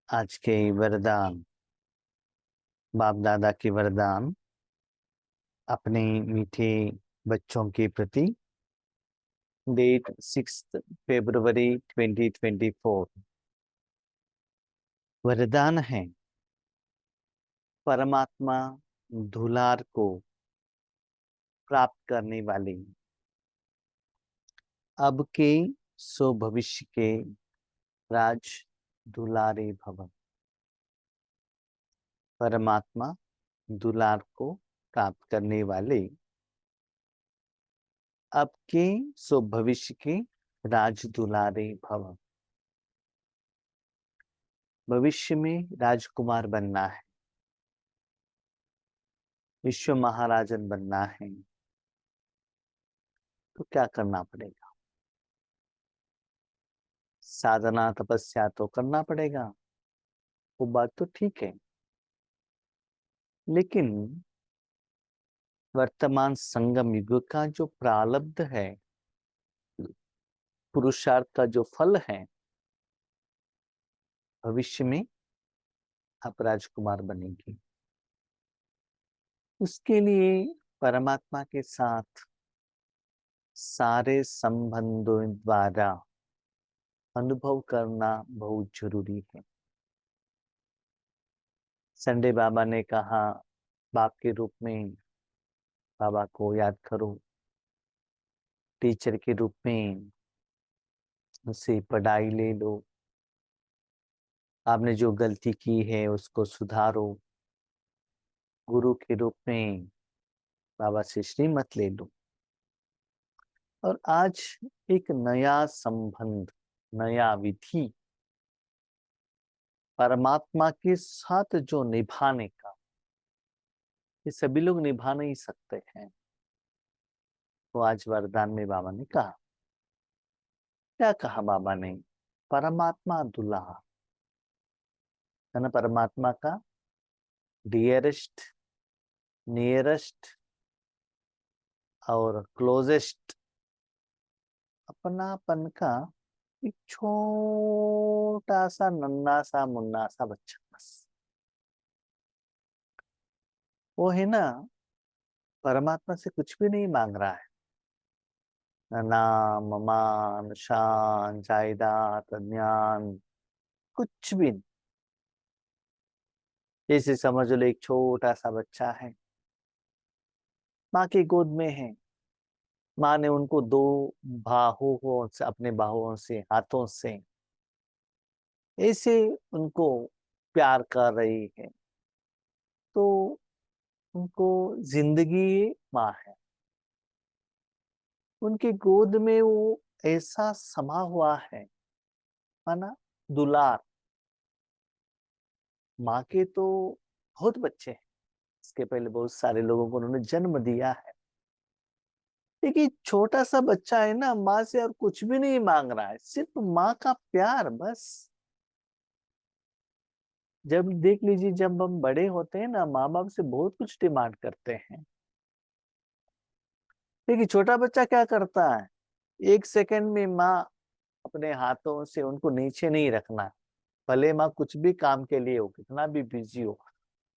आज के वरदान, बाप दादा के वरदान अपने मीठे बच्चों के प्रति। डेट 6 फरवरी 2024। वरदान है, परमात्मा दुलार को प्राप्त करने वाले अब के सो भविष्य के राज दुलारे भवन। परमात्मा दुलार को प्राप्त करने वाले अब के सो भविष्य के राज दुलारे भवन। भविष्य में राजकुमार बनना है, विश्व महाराजन बनना है, तो क्या करना पड़ेगा? साधना तपस्या तो करना पड़ेगा, वो बात तो ठीक है। लेकिन वर्तमान संगम युग का जो प्रारब्ध है, पुरुषार्थ का जो फल है, भविष्य में आप राजकुमार बनेंगे। उसके लिए परमात्मा के साथ सारे संबंधों द्वारा अनुभव करना बहुत जरूरी है। संडे बाबा ने कहा, बाप के रूप में बाबा को याद करो, टीचर के रूप में उसे पढ़ाई ले लो, आपने जो गलती की है उसको सुधारो, गुरु के रूप में बाबा से श्रीमत ले लो। और आज एक नया संबंध, नया विधि परमात्मा के साथ जो निभाने का, ये सभी लोग निभा नहीं सकते हैं। तो आज वरदान में बाबा ने कहा, क्या कहा बाबा ने? परमात्मा दुल्हा है ना, परमात्मा का डियरेस्ट, नियरेस्ट और क्लोजेस्ट अपनापन का एक छोटा सा नन्ना सा मुन्ना सा बच्चा, बस वो है ना, परमात्मा से कुछ भी नहीं मांग रहा है, न नाम मान शान जायदाद ज्ञान, कुछ भी नहीं। जैसे समझ लो एक छोटा सा बच्चा है, माँ की गोद में है, माँ ने उनको दो बाहुओं से, अपने बाहुओं से, हाथों से ऐसे उनको प्यार कर रही है। तो उनको जिंदगी माँ है, उनके गोद में वो ऐसा समा हुआ है, माना दुलार। माँ के तो बहुत बच्चे हैं, इसके पहले बहुत सारे लोगों को उन्होंने जन्म दिया है, लेकिन छोटा सा बच्चा है ना, माँ से और कुछ भी नहीं मांग रहा है, सिर्फ माँ का प्यार बस। जब देख लीजिए, जब हम बड़े होते हैं ना, माँ बाप से बहुत कुछ डिमांड करते हैं, लेकिन छोटा बच्चा क्या करता है? 1 सेकंड में माँ अपने हाथों से उनको नीचे नहीं रखना, भले माँ कुछ भी काम के लिए हो, कितना भी बिजी हो,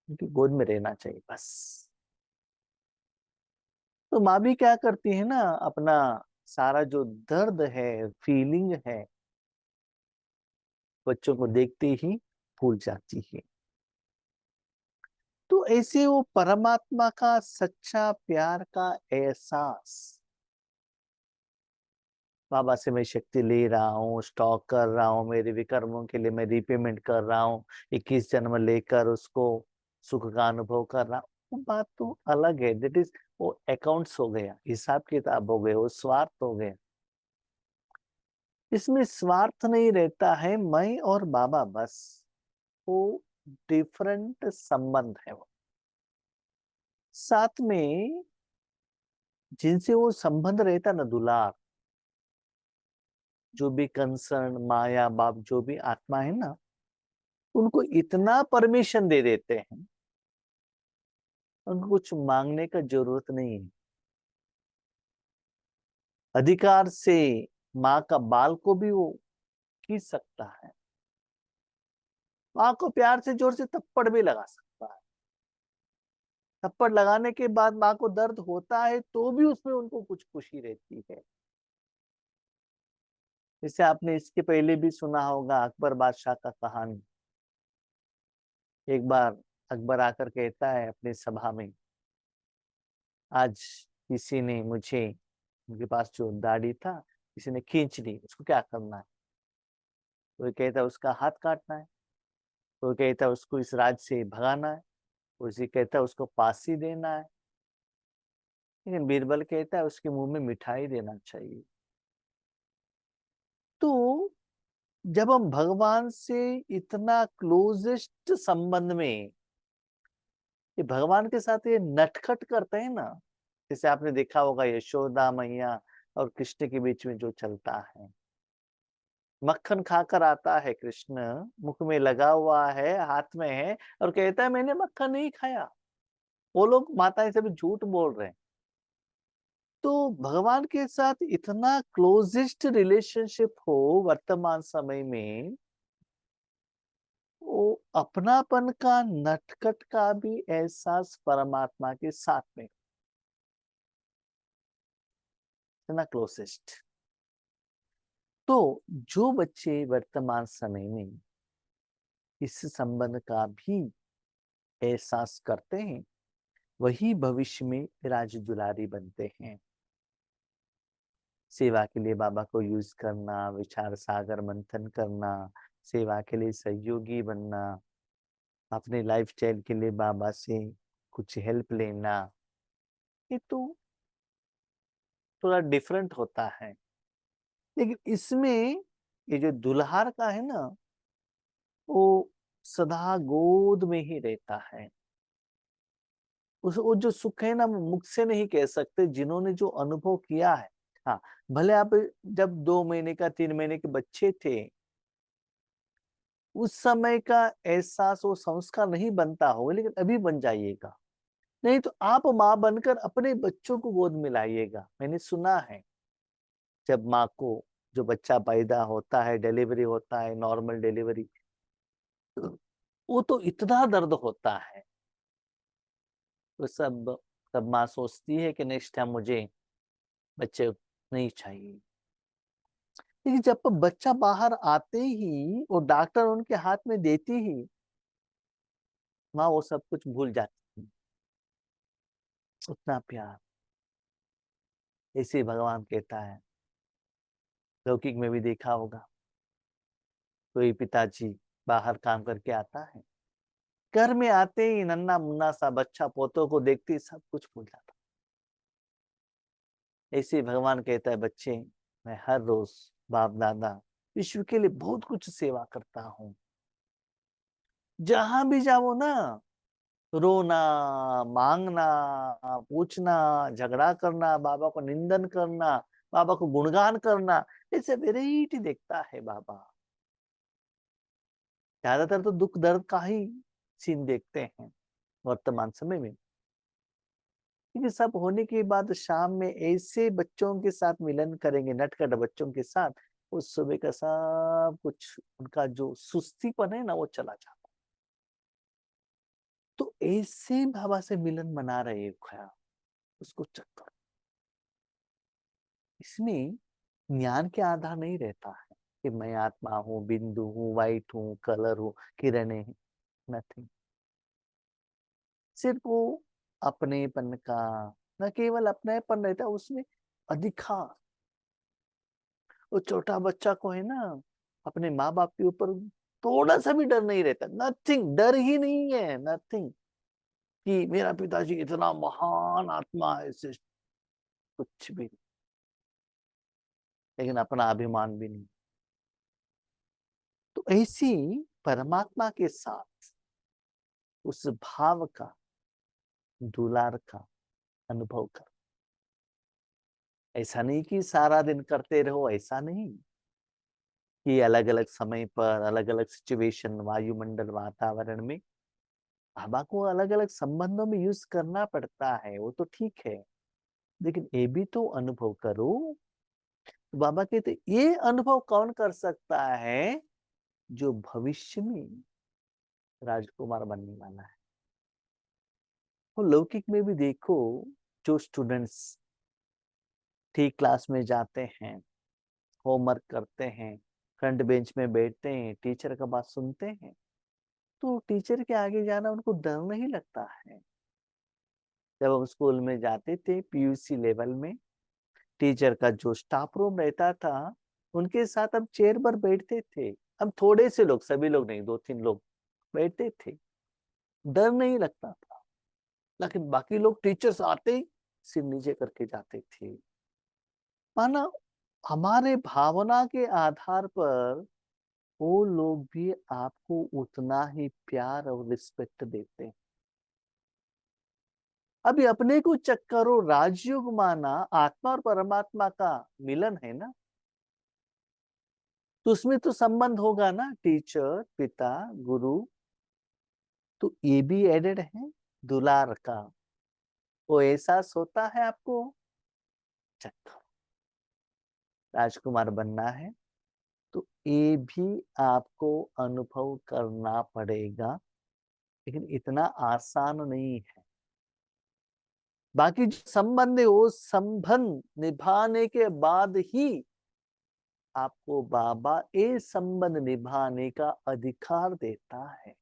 उनकी गोद में रहना चाहिए बस। तो माँ भी क्या करती है ना, अपना सारा जो दर्द है, फीलिंग है, बच्चों को देखते ही भूल जाती है। तो ऐसे वो परमात्मा का सच्चा प्यार का एहसास, बाबा से मैं शक्ति ले रहा हूँ, स्टॉक कर रहा हूँ, मेरे विकर्मों के लिए मैं रिपेमेंट कर रहा हूँ, 21 जन्म लेकर उसको सुख का अनुभव कर रहा हूँ, वो बात तो अलग है। दैट इज, वो अकाउंट्स हो गया, हिसाब किताब हो गया, वो स्वार्थ हो गया। इसमें स्वार्थ नहीं रहता है, मैं और बाबा बस, वो डिफरेंट संबंध है। वो साथ में जिनसे वो संबंध रहता ना, दुलार, जो भी कंसर्न माया बाप, जो भी आत्मा है ना, उनको इतना परमिशन दे देते हैं, उनको कुछ मांगने का जरूरत नहीं है। अधिकार से माँ का बाल को भी वो खींच सकता है। माँ को प्यार से जोर से थप्पड़ भी लगा सकता है। थप्पड़ लगाने के बाद माँ को दर्द होता है तो भी उसमें उनको कुछ खुशी रहती है। जैसे आपने इसके पहले भी सुना होगा अकबर बादशाह का कहानी। एक बार अकबर आकर कहता है अपनी सभा में, आज किसी ने मुझे, उनके पास जो दाढ़ी था किसी ने खींच ली, उसको क्या करना है? कोई कहता है उसका हाथ काटना है, कोई कहता है उसको इस राज्य से भगाना है, कोई कहता है उसको फांसी देना है, लेकिन बीरबल कहता है उसके मुंह में मिठाई देना चाहिए। तो जब हम भगवान से इतना क्लोजेस्ट संबंध में, ये भगवान के साथ ये नटखट करते हैं ना, जैसे आपने देखा होगा यशोदा मैया और कृष्ण के बीच में जो चलता है, मक्खन खाकर आता है कृष्ण, मुख में लगा हुआ है, हाथ में है, और कहता है मैंने मक्खन नहीं खाया। वो लोग माताएं सभी झूठ बोल रहे हैं। तो भगवान के साथ इतना क्लोजेस्ट रिलेशनशिप हो वर्तमान समय में, वो अपनापन का, नटखट का भी एहसास परमात्मा के साथ में, इतना क्लोजेस्ट। तो जो बच्चे वर्तमान समय में इस संबंध का भी एहसास करते हैं, वही भविष्य में राज दुलारी बनते हैं। सेवा के लिए बाबा को यूज करना, विचार सागर मंथन करना, सेवा के लिए सहयोगी बनना, अपने लाइफस्टाइल के लिए बाबा से कुछ हेल्प लेना, ये तो थोड़ा डिफरेंट होता है। लेकिन इसमें ये जो दुल्हार का है ना, वो सदा गोद में ही रहता है। उस वो जो सुख है ना, मुख से नहीं कह सकते, जिन्होंने जो अनुभव किया है। हाँ, भले आप जब 2 महीने का 3 महीने के बच्चे थे, उस समय का एहसास वो संस्कार नहीं बनता होगा, लेकिन अभी बन जाइएगा। नहीं तो आप माँ बनकर अपने बच्चों को गोद में लाइएगा। मैंने सुना है, जब माँ को, जो बच्चा पैदा होता है, डिलीवरी होता है, नॉर्मल डिलीवरी, वो तो इतना दर्द होता है। तो सब माँ सोचती है कि नेक्स्ट टाइम मुझे बच्चे नहीं चाहिए। लेकिन जब बच्चा बाहर आते ही और डॉक्टर उनके हाथ में देती ही, माँ वो सब कुछ भूल जाती है। उतना प्यार। ऐसे भगवान कहता है, लौकिक में भी देखा होगा, कोई पिताजी बाहर काम करके आता है, घर में आते ही नन्ना मुन्ना सा बच्चा पोतों को देखते ही सब कुछ भूल जाता। ऐसे भगवान कहता है, बच्चे, मैं हर रोज बाप दादा विश्व के लिए बहुत कुछ सेवा करता हूँ। जहां भी जाओ ना, रोना, मांगना, पूछना, झगड़ा करना, बाबा को निंदन करना, बाबा को गुणगान करना, ऐसे वेराइटी देखता है बाबा। ज्यादातर तो दुख दर्द का ही सीन देखते हैं वर्तमान समय में। क्योंकि सब होने के बाद शाम में ऐसे बच्चों के साथ मिलन करेंगे, नटखट बच्चों के साथ, उस सुबह का सब कुछ उनका जो सुस्तीपन है ना, वो चला जाता। तो ऐसे बाबा से मिलन मना रहे हो क्या, उसको चक्कर। इसमें ज्ञान के आधार नहीं रहता है कि मैं आत्मा हूँ, बिंदु हूँ, वाइट हूँ, कलर हूँ, किरणें, नथिंग। सिर्फ वो अपनेपन का, न केवल अपनेपन रहता है उसमें, अधिकार। वो छोटा बच्चा को है ना, अपने माँ बाप के ऊपर थोड़ा सा भी डर नहीं रहता, नथिंग, डर ही नहीं है, नथिंग, कि मेरा पिताजी इतना महान आत्मा है, ऐसे कुछ भी नहीं। लेकिन अपना अभिमान भी नहीं। तो ऐसी परमात्मा के साथ उस भाव का, दुलार का अनुभव कर। ऐसा नहीं कि सारा दिन करते रहो, ऐसा नहीं, कि अलग अलग समय पर, अलग अलग सिचुएशन, वायुमंडल, वातावरण में बाबा को अलग अलग संबंधों में यूज करना पड़ता है, वो तो ठीक है। लेकिन ये भी तो अनुभव करो। तो बाबा कहते ये अनुभव कौन कर सकता है, जो भविष्य में राजकुमार बनने वाला है। तो लौकिक में भी देखो, जो स्टूडेंट्स ठीक क्लास में जाते हैं, होमवर्क करते हैं, फ्रंट बेंच में बैठते हैं, टीचर का बात सुनते हैं, तो टीचर के आगे जाना उनको डर नहीं लगता है। जब हम स्कूल में जाते थे पीयूसी लेवल में, टीचर का जो स्टाफ रूम रहता था, उनके साथ हम चेयर पर बैठते थे। हम थोड़े से लोग, सभी लोग नहीं, 2-3 लोग बैठते थे, डर नहीं लगता था। लेकिन बाकी लोग टीचर्स आते ही सिर नीचे करके जाते थे। माना हमारे भावना के आधार पर वो लोग भी आपको उतना ही प्यार और रिस्पेक्ट देते हैं। अभी अपने को चेक करो, राजयोग माना आत्मा और परमात्मा का मिलन है ना, तो उसमें तो संबंध होगा ना, टीचर, पिता, गुरु, तो ये भी एडेड है दुलार का। वो एहसास होता है आपको? चेक करो। राजकुमार बनना है तो ये भी आपको अनुभव करना पड़ेगा, लेकिन इतना आसान नहीं है। बाकी जो संबंध है वो संबंध निभाने के बाद ही आपको बाबा ये संबंध निभाने का अधिकार देता है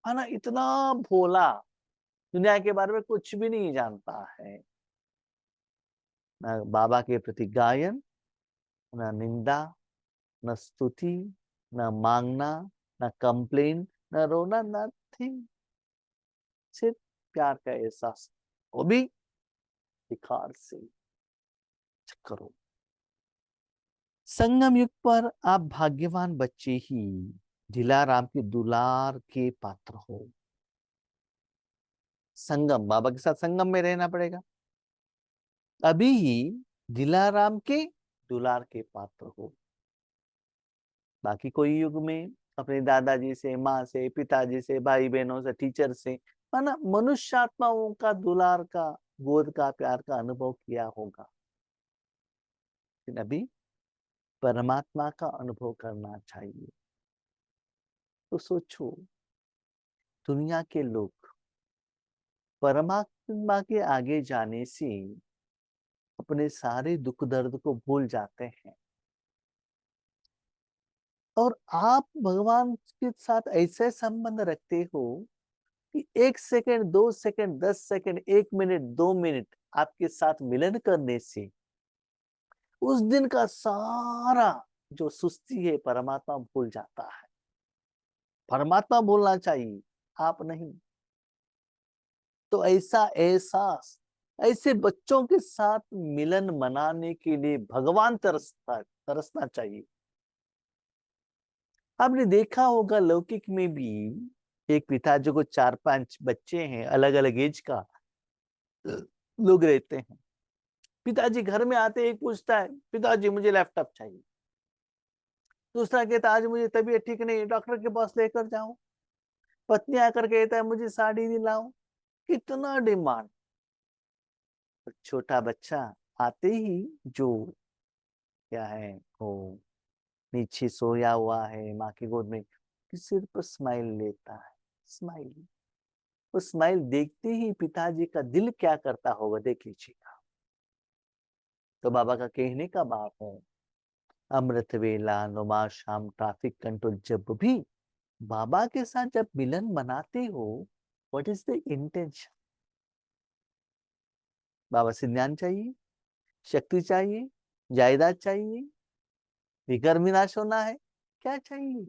ना। इतना भोला, दुनिया के बारे में कुछ भी नहीं जानता है, ना बाबा के प्रति गायन, ना निंदा, न स्तुति, न मांगना, न कंप्लेन, न रोना, नथिंग, सिर्फ प्यार का एहसास, वो भी अधिकार से। करो। संगम युग पर आप भाग्यवान बच्चे ही दिलाराम के दुलार के पात्र हो। संगम, बाबा के साथ संगम में रहना पड़ेगा, अभी ही दिलाराम के दुलार के पात्र हो। बाकी कोई युग में अपने दादाजी से, माँ से, पिताजी से, भाई बहनों से, टीचर से, माना मनुष्य आत्माओं का दुलार का, गोद का, प्यार का अनुभव किया होगा, लेकिन अभी परमात्मा का अनुभव करना चाहिए। तो सोचो, दुनिया के लोग परमात्मा के आगे जाने से अपने सारे दुख दर्द को भूल जाते हैं, और आप भगवान के साथ ऐसे संबंध रखते हो कि 1 second, 2 second, 10 second, 1 minute, 2 minute आपके साथ मिलन करने से उस दिन का सारा जो सुस्ती है परमात्मा भूल जाता है। परमात्मा भूलना चाहिए, आप नहीं। तो ऐसा एहसास, ऐसे बच्चों के साथ मिलन मनाने के लिए भगवान तरसना चाहिए। आपने देखा होगा लौकिक में भी, एक पिताजी को 4-5 बच्चे हैं, अलग अलग एज का लोग रहते हैं। पिताजी घर में आते, एक पूछता है, पिताजी मुझे लैपटॉप चाहिए। दूसरा कहता है, आज मुझे तबीयत ठीक नहीं है, डॉक्टर के पास लेकर जाओ। पत्नी आकर कहता है, मुझे साड़ी दिलाओ। कितना डिमांड। छोटा बच्चा आते ही जो क्या है, वो नीचे सोया हुआ है माँ की गोद में, सिर पर स्माइल लेता है, स्माइल। वो स्माइल देखते ही पिताजी का दिल क्या करता होगा, देख लीजिएगा। तो बाबा का कहने का बात है, अमृत वेला, नुमा शाम, ट्रैफिक कंट्रोल, जब भी बाबा के साथ जब मिलन मनाते हो, व्हाट इज द इंटेंशन? बाबा से ज्ञान चाहिए, शक्ति चाहिए, जायदाद चाहिए, विकर विनाश होना है, क्या चाहिए?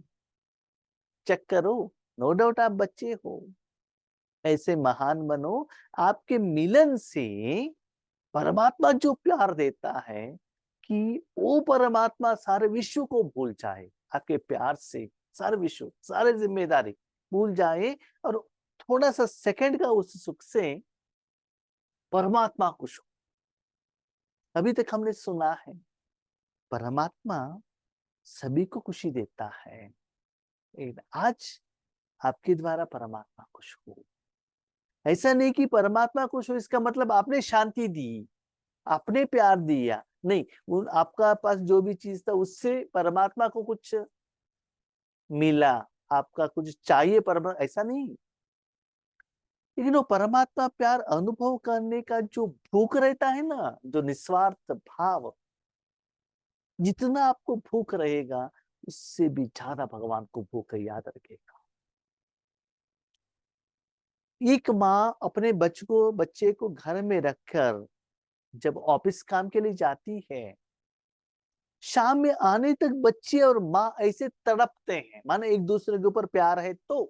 चेक करो। नो डाउट आप बच्चे हो, ऐसे महान बनो। आपके मिलन से परमात्मा जो प्यार देता है, कि वो परमात्मा सारे विश्व को भूल जाए आपके प्यार से, सारे विश्व, सारे जिम्मेदारी भूल जाए, और थोड़ा सा सेकंड का उस सुख से परमात्मा खुश हो। अभी तक हमने सुना है परमात्मा सभी को खुशी देता है, लेकिन आज आपके द्वारा परमात्मा खुश हो। ऐसा नहीं कि परमात्मा खुश हो इसका मतलब आपने शांति दी, आपने प्यार दिया, नहीं, उन आपका पास जो भी चीज था उससे परमात्मा को कुछ मिला, आपका कुछ चाहिए परमात्मा, ऐसा नहीं। लेकिन वो परमात्मा प्यार अनुभव करने का जो भूख रहता है ना, जो निस्वार्थ भाव, जितना आपको भूख रहेगा उससे भी ज्यादा भगवान को भूख है, याद रखेगा। एक माँ अपने बच्चे को घर में रखकर जब ऑफिस काम के लिए जाती है, शाम में आने तक बच्चे और माँ ऐसे तड़पते हैं माने एक दूसरे के ऊपर प्यार है तो।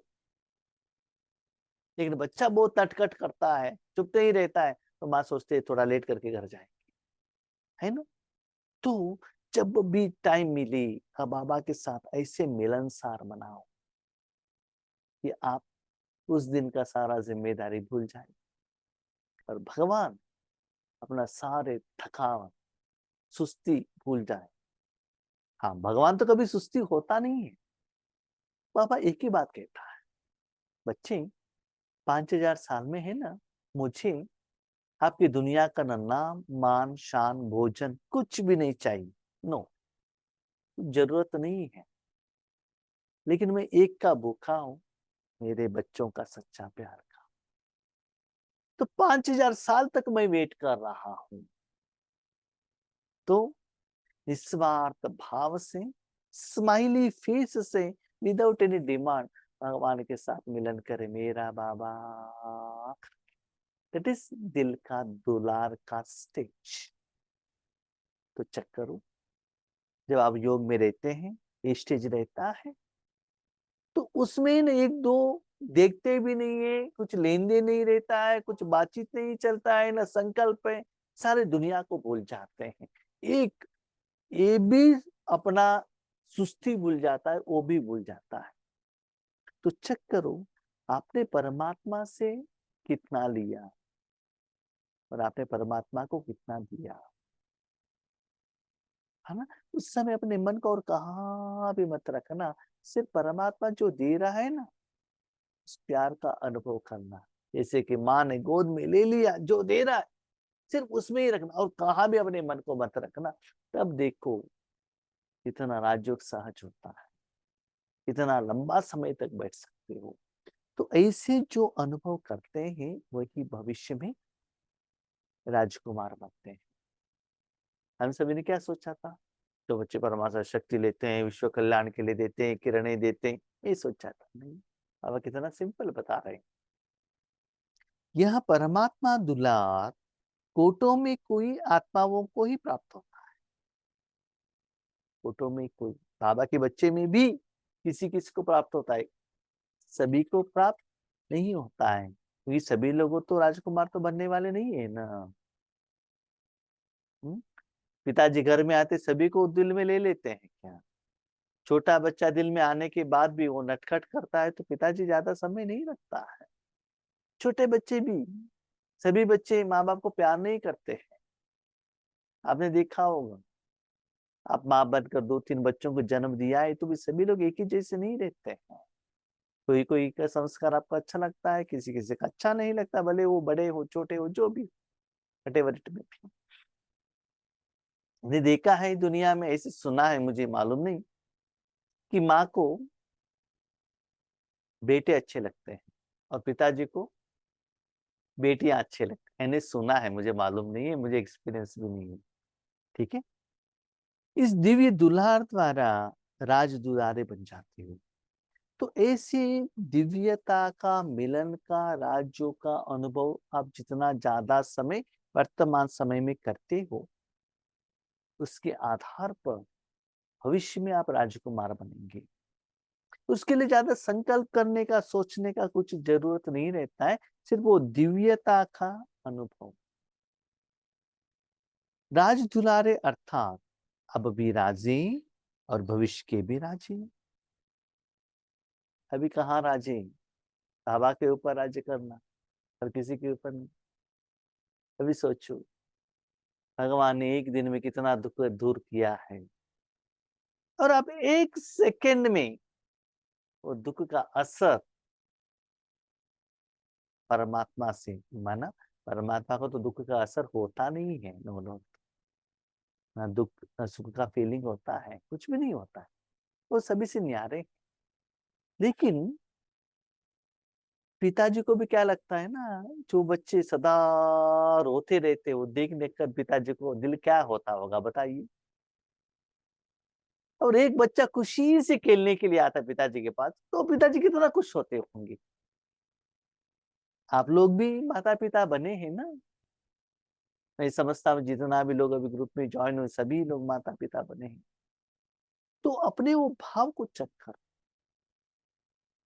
लेकिन बच्चा बहुत तटखट करता है, चुप नहीं रहता है, तो माँ सोचती है थोड़ा लेट करके घर जाए, है ना। तो जब भी टाइम मिले बाबा के साथ ऐसे मिलनसार मनाओ कि आप उस दिन का सारा जिम्मेदारी भूल जाए और भगवान अपना सारे थकान सुस्ती भूल जाए। हाँ, भगवान तो कभी सुस्ती होता नहीं है। बाबा एक ही बात कहता है, बच्चे 5000 साल में है ना, मुझे आपकी दुनिया का न नाम मान शान भोजन कुछ भी नहीं चाहिए। नो, जरूरत नहीं है। लेकिन मैं एक का भूखा हूं, मेरे बच्चों का सच्चा प्यार का। तो 5000 साल तक मैं वेट कर रहा हूं। तो निस्वार्थ भाव से, स्माइली फेस से, विदाउट एनी डिमांड भगवान के साथ मिलन करे मेरा बाबा। दैट इज दिल का दुलार का स्टेज। तो चेक करो, जब आप योग में रहते हैं, ये स्टेज रहता है, तो उसमें न एक दो देखते भी नहीं है, कुछ लेन देन नहीं रहता है, कुछ बातचीत नहीं चलता है, ना संकल्प है, सारे दुनिया को भूल जाते हैं। एक ये भी अपना सुस्ती भूल जाता है, वो भी भूल जाता है। तो चेक करो, आपने परमात्मा से कितना लिया और आपने परमात्मा को कितना दिया, है ना। उस समय अपने मन को और कहाँ भी मत रखना, सिर्फ परमात्मा जो दे रहा है ना, उस प्यार का अनुभव करना। जैसे कि माँ ने गोद में ले लिया, जो दे रहा है सिर्फ उसमें ही रखना और कहाँ भी अपने मन को मत रखना। तब देखो इतना राजयोग सहज होता है, इतना लंबा समय तक बैठ सकते हो। तो ऐसे जो अनुभव करते हैं वही भविष्य में राजकुमार बनते हैं। हम सभी ने क्या सोचा था, जो बच्चे परमात्मा शक्ति लेते हैं, विश्व कल्याण के लिए देते हैं, किरणें देते हैं, ये सोचा था नहीं। अब कितना सिंपल बता रहे हैं। यह परमात्मा दुलार कोटों में कोई आत्माओं को ही प्राप्त होता है। कोटों में कोई, बाबा के बच्चे में भी किसी किसी को प्राप्त होता है, सभी को प्राप्त नहीं होता है, क्योंकि सभी लोगों तो राजकुमार तो बनने वाले नहीं है ना। पिताजी घर में आते सभी को दिल में ले लेते हैं क्या? छोटा बच्चा दिल में आने के बाद भी वो नटखट करता है तो पिताजी ज्यादा समय नहीं रखता है। छोटे बच्चे भी, सभी बच्चे माँ बाप को प्यार नहीं करते हैं, आपने देखा होगा। आप माँ बनकर 2-3 बच्चों को जन्म दिया है तो भी सभी लोग एक ही जैसे नहीं रहते हैं। कोई कोई का संस्कार आपको अच्छा लगता है, किसी किसी का अच्छा नहीं लगता, भले वो बड़े हो छोटे हो जो भी, वटेवर इट में भी। मैंने देखा है दुनिया में, ऐसे सुना है, मुझे मालूम नहीं, कि माँ को बेटे अच्छे लगते हैं और पिताजी को बेटियां अच्छे लगती हैं। मैंने सुना है, मुझे मालूम नहीं है, मुझे एक्सपीरियंस भी नहीं है। ठीक है, इस दिव्य दुलार द्वारा राज दुलारे बन जाती हो। तो ऐसी दिव्यता का, मिलन का, राज्यों का अनुभव आप जितना ज्यादा समय वर्तमान समय में करते हो, उसके आधार पर भविष्य में आप राजकुमार बनेंगे। उसके लिए ज्यादा संकल्प करने का, सोचने का कुछ जरूरत नहीं रहता है, सिर्फ वो दिव्यता का अनुभव। राज दुलारे अर्थात अब भी राजे और भविष्य के भी राजे। अभी कहाँ राजे, बाबा के ऊपर राज्य करना और किसी के ऊपर नहीं। अभी सोचो, भगवान ने एक दिन में कितना दुख दूर किया है, और अब एक सेकंड में वो दुख का असर परमात्मा से, माना परमात्मा को तो दुख का असर होता नहीं है, नो नो, ना दुख ना सुख का फीलिंग होता है, कुछ भी नहीं होता है, वो सभी से न्यारे। लेकिन पिताजी को भी क्या लगता है ना, जो बच्चे सदा रोते रहते, वो देख देख कर पिताजी को दिल क्या होता होगा बताइए। और एक बच्चा खुशी से खेलने के लिए आता है पिताजी के पास, तो पिताजी कितना खुश होते होंगे। आप लोग भी माता पिता बने हैं ना। मैं समझता हूँ जितना भी लोग अभी ग्रुप में ज्वाइन हुए, सभी लोग माता पिता बने हैं। तो अपने वो भाव को चेक कर।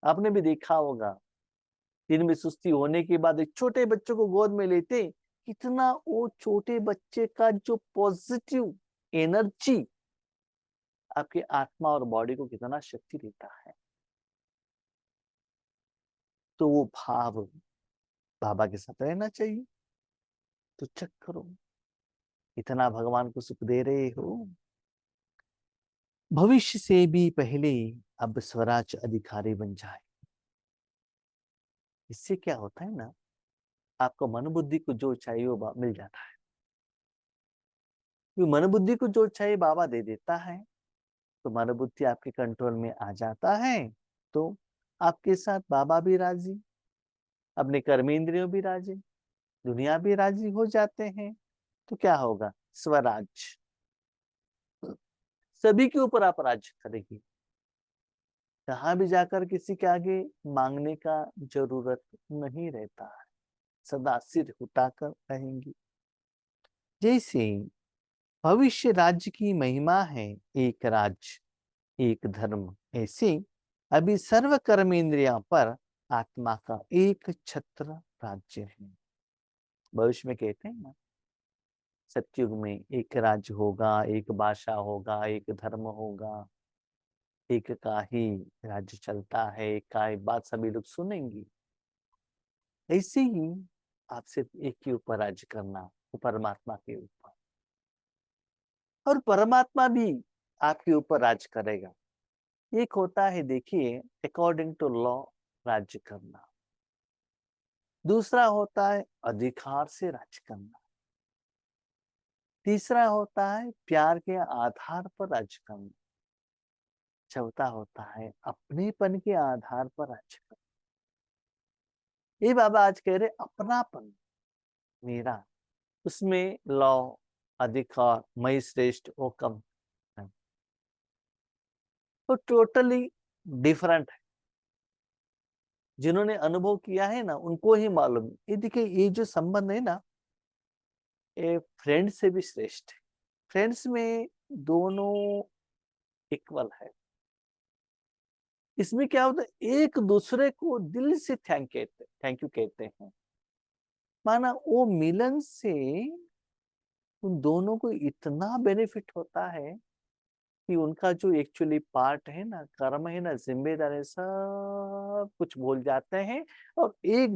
आपने भी देखा होगा, दिन में सुस्ती होने के बाद एक छोटे बच्चों को गोद में लेते, कितना वो छोटे बच्चे का जो पॉजिटिव एनर्जी आपके आत्मा और बॉडी को कितना शक्ति देता है। तो वो भाव बाबा के साथ रहना चाहिए। तो चेक करो, इतना भगवान को सुख दे रहे हो। भविष्य से भी पहले अब स्वराज अधिकारी बन जाए। इससे क्या होता है ना, आपको मन बुद्धि को जो चाहिए वो मिल जाता है। मन बुद्धि को जो चाहिए बाबा दे देता है। तो मन बुद्धि आपके कंट्रोल में आ जाता है, तो आपके साथ बाबा भी राजी, अपने कर्मेंद्रियों भी राजी, दुनिया भी राजी हो जाते हैं। तो क्या होगा, स्वराज। सभी के ऊपर आप राज्य करेंगे। कहाँ भी जाकर किसी के आगे मांगने का जरूरत नहीं रहता है, सदा सिर उठाकर रहेंगी। जैसे भविष्य राज्य की महिमा है, एक राज्य एक धर्म, ऐसे अभी सर्व कर्मेंद्रिया पर आत्मा का एक छत्र राज्य है। भविष्य में कहते हैं ना, सतयुग में एक राज्य होगा, एक भाषा होगा, एक धर्म होगा, एक का ही राज्य चलता है, एक का ही बात सभी लोग सुनेंगे। ऐसे ही आप सिर्फ एक के ऊपर राज्य करना, वो परमात्मा के ऊपर, और परमात्मा भी आपके ऊपर राज्य करेगा। एक होता है देखिए अकॉर्डिंग टू लॉ राज्य करना, दूसरा होता है अधिकार से राज्य करना, तीसरा होता है प्यार के आधार पर राज्य करना, चौथा होता है अपनेपन के आधार पर राज्य करना। ये बाबा आज कह रहे अपनापन मेरा, उसमें लॉ अधिकार मैं श्रेष्ठ वो कम है, तो टोटली डिफरेंट है। जिन्होंने अनुभव किया है ना उनको ही मालूम। ये देखिए, ये जो संबंध है ना, ये फ्रेंड से भी श्रेष्ठ है। फ्रेंड्स में दोनों इक्वल है। इसमें क्या होता है, एक दूसरे को दिल से थैंक यू कहते हैं। माना वो मिलन से उन दोनों को इतना बेनिफिट होता है कि उनका जो एक्चुअली पार्ट है ना, कर्म है ना, जिम्मेदारी, सब कुछ भूल जाते हैं। और एक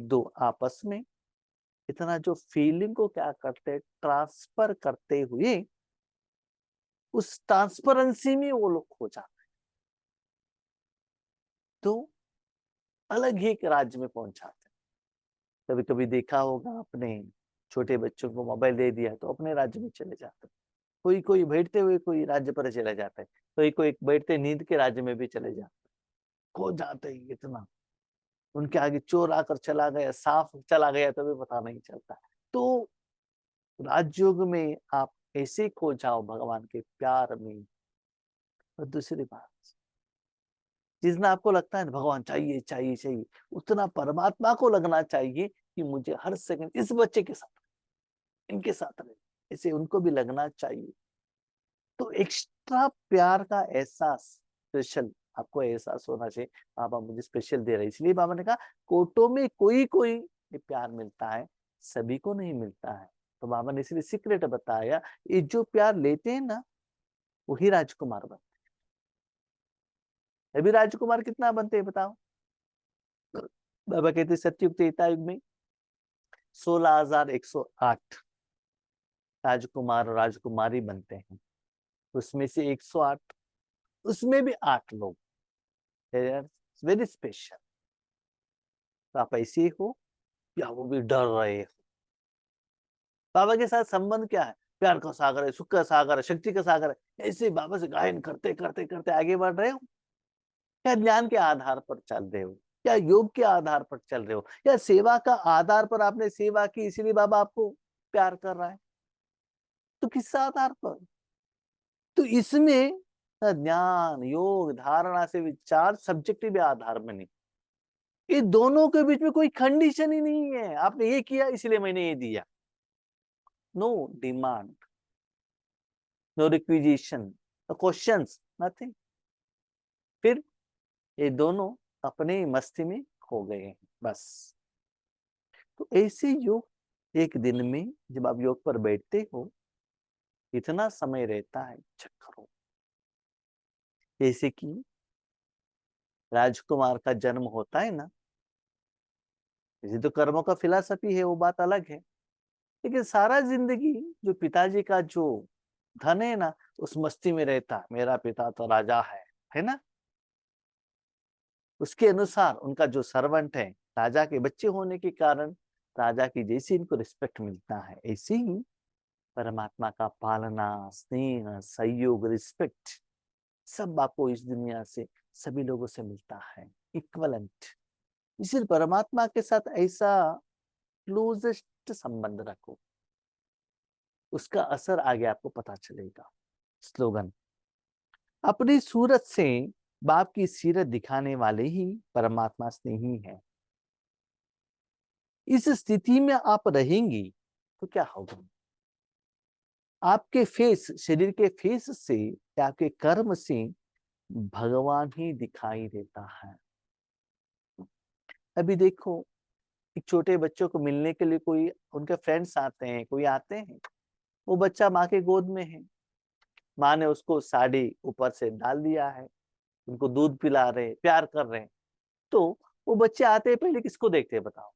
दो आपस में इतना जो फीलिंग को क्या करते, ट्रांसफर करते हुए उस ट्रांसपेरेंसी में वो लोग खो जाते हैं, तो अलग ही एक राज्य में पहुंचाते हैं। कभी कभी देखा होगा आपने, छोटे बच्चों को मोबाइल दे दिया तो अपने राज्य में चले जाते हैं। कोई कोई बैठते हुए कोई राज्य पर चले जाता है, कोई कोई बैठते नींद के राज्य में भी चले जाते, खो जाते हैं इतना। उनके आगे चोर आकर चला गया, सांप चला गया तो भी पता नहीं चलता। तो राजयोग में आप ऐसे खो जाओ भगवान के प्यार में। और दूसरी बात, जितना आपको लगता है भगवान चाहिए चाहिए चाहिए, उतना परमात्मा को लगना चाहिए कि मुझे हर सेकंड इस बच्चे के साथ, इनके साथ रहे, इसे उनको भी लगना चाहिए। तो एक्स्ट्रा प्यार का एहसास, स्पेशल आपको एहसास होना चाहिए, बाबा मुझे स्पेशल दे रहे। इसलिए बाबा ने कहा कोटो में कोई कोई ये प्यार मिलता है, सभी को नहीं मिलता है। तो बाबा ने इसलिए सीक्रेट बताया, ये जो प्यार लेते हैं ना वही राजकुमार बनते हैं। अभी राजकुमार कितना बनते हैं बताओ। बाबा कहते सतयुग त्रेता युग में 16,108 राजकुमार और राजकुमारी बनते हैं। उसमें से 108, उसमें भी 8 लोग वेरी स्पेशल। तो आप ऐसे ही हो या वो भी डर रहे हो। बाबा के साथ संबंध क्या है, प्यार का सागर है, सुख का सागर है, शक्ति का सागर है। ऐसे बाबा से गायन करते करते करते आगे बढ़ रहे हो। क्या ज्ञान के आधार पर चल रहे हो, या योग के आधार पर चल रहे हो, या सेवा का आधार पर आपने सेवा की इसीलिए बाबा आपको प्यार कर रहा है? तो किस आधार पर? तो इसमें ज्ञान, योग, धारणा से विचार सब्जेक्टिव आधार में नहीं, ये दोनों के बीच में कोई कंडीशन ही नहीं है। आपने ये किया इसलिए मैंने ये दिया। No demand, no requisition, no questions, nothing. फिर ये दोनों अपने मस्ती में खो गए हैं बस। तो ऐसे योग एक दिन में जब आप योग पर बैठते हो, इतना समय रहता है, चेक करो। जैसे कि राजकुमार का जन्म होता है ना, ये तो कर्मों का फिलॉसफी है, वो बात अलग है। लेकिन सारा जिंदगी जो पिताजी का जो धन है ना, उस मस्ती में रहता, मेरा पिता तो राजा है ना। उसके अनुसार उनका जो सर्वेंट है, राजा के बच्चे होने के कारण राजा की जैसी इनको रिस्पेक्ट मिलता है, ऐसे ही परमात्मा का पालना, स्नेह, सहयोग, रिस्पेक्ट सब आपको इस दुनिया से, सभी लोगों से मिलता है, इक्वलेंट। इसलिए परमात्मा के साथ ऐसा क्लोजेस्ट संबंध रखो, उसका असर आगे आपको पता चलेगा। स्लोगन, अपनी सूरत से बाप की सीरत दिखाने वाले ही परमात्मा स्नेही है। इस स्थिति में आप रहेंगी तो क्या होगा? आपके फेस, शरीर के फेस से या आपके कर्म से भगवान ही दिखाई देता है। अभी देखो, एक छोटे बच्चों को मिलने के लिए कोई उनके फ्रेंड्स आते हैं, कोई आते हैं, वो बच्चा माँ के गोद में है, माँ ने उसको साड़ी ऊपर से डाल दिया है, उनको दूध पिला रहे, प्यार कर रहे हैं। तो वो बच्चे आते हैं, पहले किसको देखते हैं बताओ?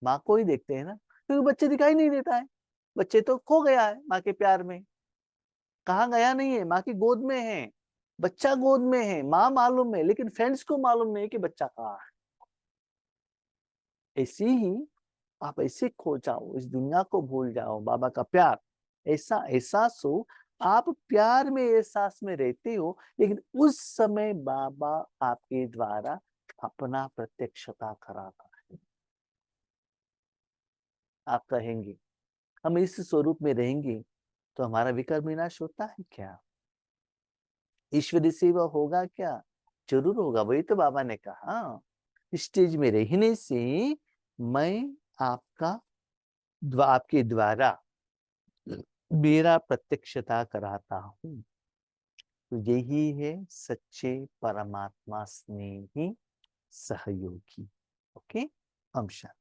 माँ को ही देखते हैं ना, क्योंकि बच्चे दिखाई नहीं देता है, बच्चे तो खो गया है माँ के प्यार में। कहाँ गया नहीं है, माँ की गोद में है, बच्चा गोद में है, माँ मालूम है, लेकिन फ्रेंड्स को मालूम नहीं कि बच्चा कहाँ है। ऐसी ही आप ऐसे खो जाओ, इस दुनिया को भूल जाओ, बाबा का प्यार ऐसा एहसास हो, आप प्यार में एहसास में रहते हो, लेकिन उस समय बाबा आपके द्वारा अपना प्रत्यक्षता कराता है। आप कहेंगे हम इस स्वरूप में रहेंगे तो हमारा विकर्म विनाश होता है क्या? ईश्वरी सेवा होगा क्या? जरूर होगा, वही तो बाबा ने कहा, स्टेज में रहने से मैं आपके द्वारा मेरा प्रत्यक्षता कराता हूँ। तो यही है सच्चे परमात्मा स्नेही सहयोगी। ओके, हम शांति।